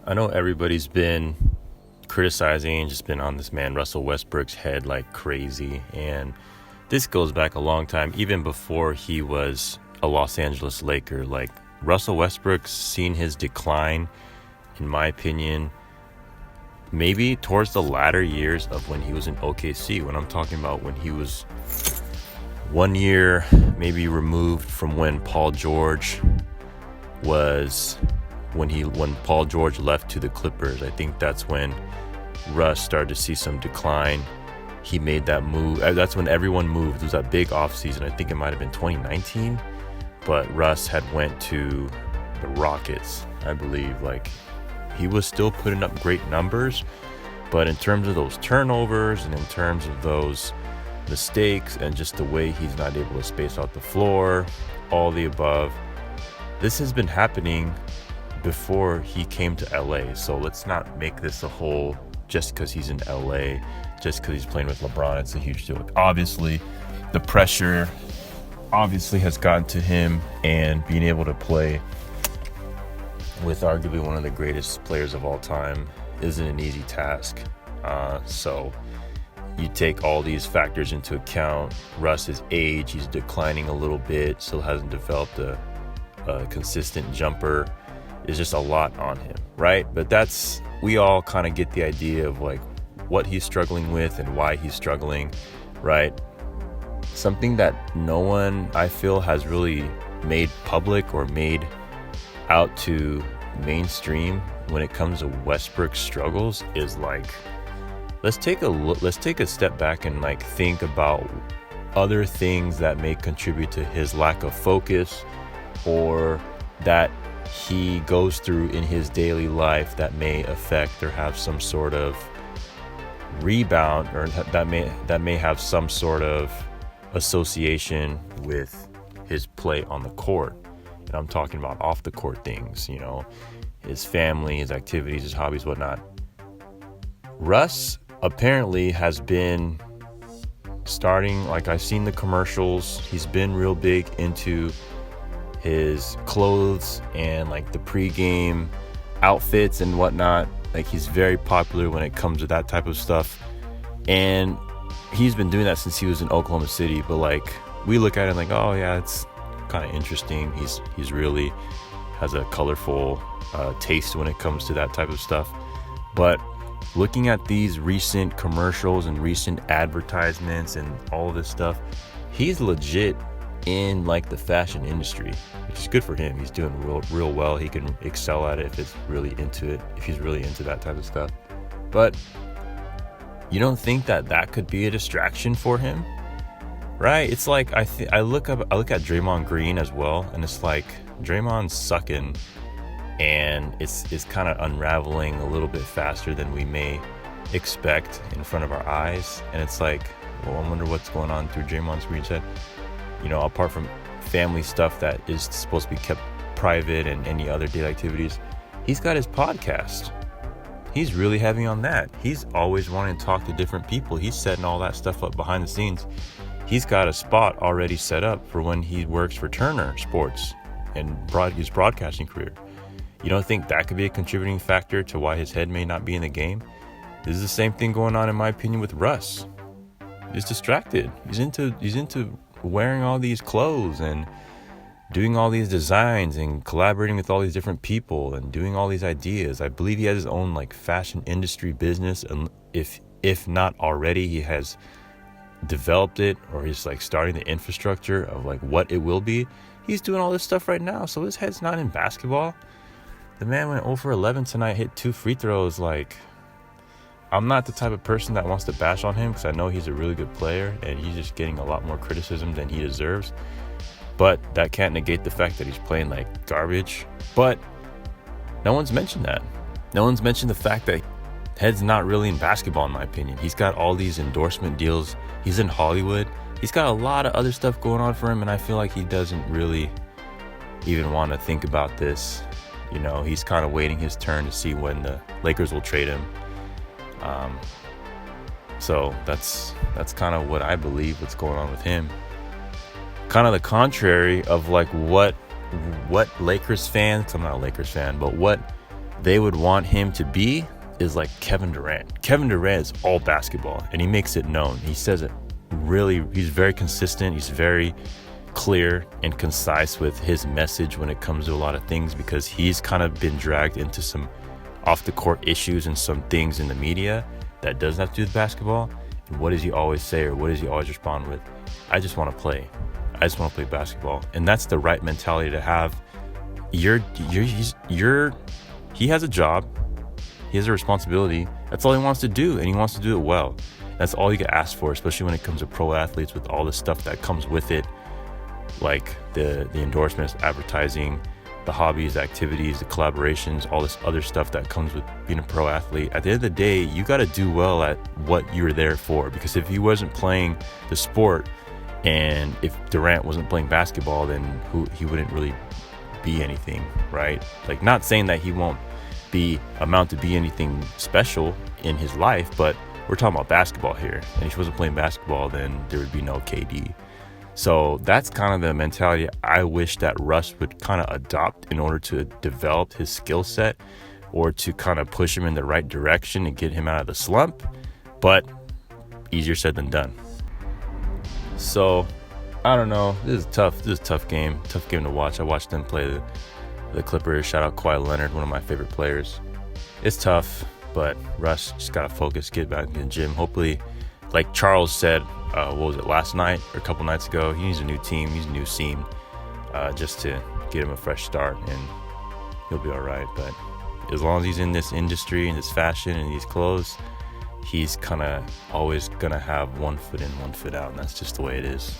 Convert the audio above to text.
I know everybody's been criticizing, just been on this man Russell Westbrook's head like crazy, and this goes back a long time, even before he was a Los Angeles Laker. Like, Russell Westbrook's seen his decline, in my opinion, maybe towards the latter years of when he was in OKC. When I'm talking about when he was 1 year maybe removed from when Paul George was when Paul George left to the Clippers. I think that's when Russ started to see some decline. He made that move. That's when everyone moved. It was that big offseason. I think it might have been 2019, but Russ had went to the Rockets, I believe. Like, he was still putting up great numbers, but in terms of those turnovers and in terms of those mistakes and just the way he's not able to space out the floor, all the above, this has been happening before he came to LA. So let's not make this a whole just because he's in LA, just because he's playing with LeBron, it's a huge deal. Obviously, the pressure obviously has gotten to him, and being able to play with arguably one of the greatest players of all time isn't an easy task. So you take all these factors into account. Russ's age, he's declining a little bit, still hasn't developed a consistent jumper. Is just a lot on him, right? But we all kind of get the idea of like what he's struggling with and why he's struggling, right? Something that no one, I feel, has really made public or made out to mainstream when it comes to Westbrook's struggles is like, let's take a step back and like think about other things that may contribute to his lack of focus, or that he goes through in his daily life that may affect or have some sort of rebound, or that may have some sort of association with his play on the court. And I'm talking about off the court things, his family, his activities, his hobbies, whatnot. Russ apparently has been starting, like, I've seen the commercials, he's been real big into his clothes and like the pregame outfits and whatnot. Like, he's very popular when it comes to that type of stuff, and he's been doing that since he was in Oklahoma City. But like, we look at it like, oh yeah, it's kind of interesting. He's really has a colorful taste when it comes to that type of stuff. But looking at these recent commercials and recent advertisements and all of this stuff, he's legit in like the fashion industry, which is good for him. He's doing real well. He can excel at it if he's really into that type of stuff. But you don't think that could be a distraction for him, right? It's like I look at Draymond Green as well, and it's like Draymond's sucking, and it's kind of unraveling a little bit faster than we may expect in front of our eyes. And it's like, well, I wonder what's going on through Draymond's Green's head. Apart from family stuff that is supposed to be kept private and any other daily activities, he's got his podcast. He's really heavy on that. He's always wanting to talk to different people. He's setting all that stuff up behind the scenes. He's got a spot already set up for when he works for Turner Sports and his broadcasting career. You don't think that could be a contributing factor to why his head may not be in the game? This is the same thing going on, in my opinion, with Russ. He's distracted. He's into wearing all these clothes and doing all these designs and collaborating with all these different people and doing all these ideas. I believe he has his own like fashion industry business, and if not already, he has developed it, or he's like starting the infrastructure of like what it will be. He's doing all this stuff right now, so his head's not in basketball. The man went 0 for 11 tonight, hit 2 free throws. Like, I'm not the type of person that wants to bash on him, because I know he's a really good player and he's just getting a lot more criticism than he deserves. But that can't negate the fact that he's playing like garbage. But no one's mentioned that. No one's mentioned the fact that head's not really in basketball, in my opinion. He's got all these endorsement deals. He's in Hollywood. He's got a lot of other stuff going on for him, and I feel like he doesn't really even want to think about this. He's kind of waiting his turn to see when the Lakers will trade him. So that's kind of what I believe what's going on with him. Kind of the contrary of like what Lakers fans, I'm not a Lakers fan, but what they would want him to be is like Kevin Durant. Kevin Durant is all basketball, and he makes it known. He says it really, he's very consistent. He's very clear and concise with his message when it comes to a lot of things, because he's kind of been dragged into some off the court issues and some things in the media that doesn't have to do with basketball. And what does he always say, or what does he always respond with? I just want to play. I just want to play basketball. And that's the right mentality to have. He has a job. He has a responsibility. That's all he wants to do, and he wants to do it well. That's all you can ask for, especially when it comes to pro athletes with all the stuff that comes with it, like the endorsements, advertising, the hobbies, activities, the collaborations, all this other stuff that comes with being a pro athlete. At the end of the day, you got to do well at what you're there for, because if he wasn't playing the sport, and if Durant wasn't playing basketball, then he wouldn't really be anything, right? Like, not saying that he won't amount to be anything special in his life, but we're talking about basketball here. And if he wasn't playing basketball, then there would be no KD. So that's kind of the mentality I wish that Russ would kind of adopt in order to develop his skill set, or to kind of push him in the right direction and get him out of the slump. But easier said than done. So I don't know. This is tough. This is a tough game to watch. I watched them play the Clippers. Shout out Kawhi Leonard, one of my favorite players. It's tough, but Russ just got to focus, get back in the gym. Hopefully, like Charles said, what was it, last night or a couple nights ago, he needs a new team, he's a new scene, just to get him a fresh start, and he'll be all right. But as long as he's in this industry and this fashion and these clothes, he's kind of always going to have one foot in, one foot out, and that's just the way it is.